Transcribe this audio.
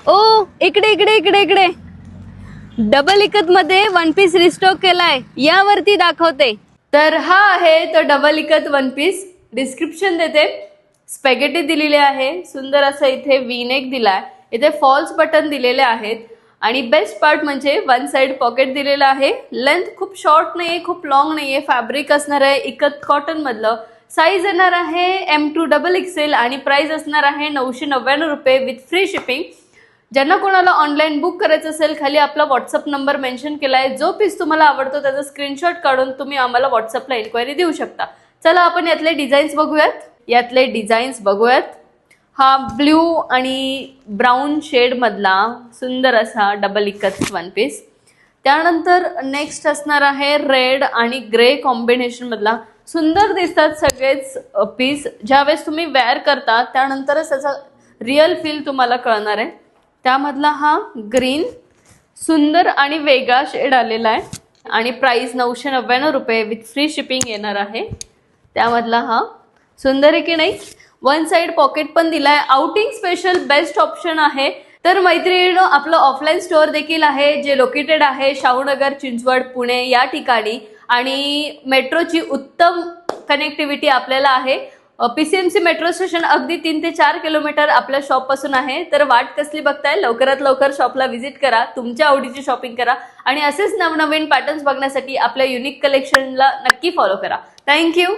ओ इकडे इकडे इकडे इकडे डबल इकत मध्ये वन पीस रिस्टॉक केलाय, यावरती दाखवते. तर हा आहे तो डबल इकत वन पीस. डिस्क्रिप्शन देते. स्पॅगेटी दिलेली आहे, सुंदर असं इथे वी नेक दिलाय, इथे फॉल्स बटन दिलेले आहेत आणि बेस्ट पार्ट म्हणजे वन साइड पॉकेट दिलेलं आहे. लेंथ खूप शॉर्ट नाहीये, खूप लॉंग नाहीये. फॅब्रिक असणार आहे इकत कॉटन मधलं. साईज येणार आहे M2XXL आणि प्राइस असणार आहे 999 रुपये विथ फ्री शिपिंग. ज्यांना कोणाला ऑनलाईन बुक करायचं असेल, खाली आपला व्हॉट्सअप नंबर मेन्शन केलाय. जो पीस तुम्हाला आवडतो त्याचा स्क्रीनशॉट काढून तुम्ही आम्हाला व्हॉट्सअपला इन्क्वायरी देऊ शकता. चला आपण यातले डिझाईन्स बघूयात. हा ब्ल्यू आणि ब्राऊन शेड मधला सुंदर असा डबल इकत वन पीस. त्यानंतर नेक्स्ट असणार आहे रेड आणि ग्रे कॉम्बिनेशन मधला. सुंदर दिसतात सगळेच पीस. ज्यावेळेस तुम्ही वेअर करता त्यानंतरच त्याचा रिअल फील तुम्हाला कळणार आहे. त्यामधला हा ग्रीन सुंदर आणि वेगळा शेड आलेला आहे आणि प्राइस 999 रुपये विथ फ्री शिपिंग येणार आहे. त्यामधला हा सुंदर आहे की नाही. वन साइड पॉकेट पण दिलाय. आउटिंग स्पेशल बेस्ट ऑप्शन आहे. तर मैत्रिणींनो, आपलं ऑफलाईन स्टोअर देखील आहे, जे लोकेटेड आहे शाहूनगर, चिंचवड, पुणे या ठिकाणी. आणि मेट्रोची उत्तम कनेक्टिव्हिटी आपल्याला आहे. PCMC मेट्रो स्टेशन अगदी 3 ते 4 किलोमीटर आपल्या शॉप पासून आहे. तर वाट कसली बघताय, लवकरात लवकर शॉपला व्हिजिट करा, तुमच्या आवडीची शॉपिंग करा आणि असेच नवनवीन पॅटर्न्स बघण्यासाठी आपल्या युनिक कलेक्शनला नक्की फॉलो करा. थँक्यू.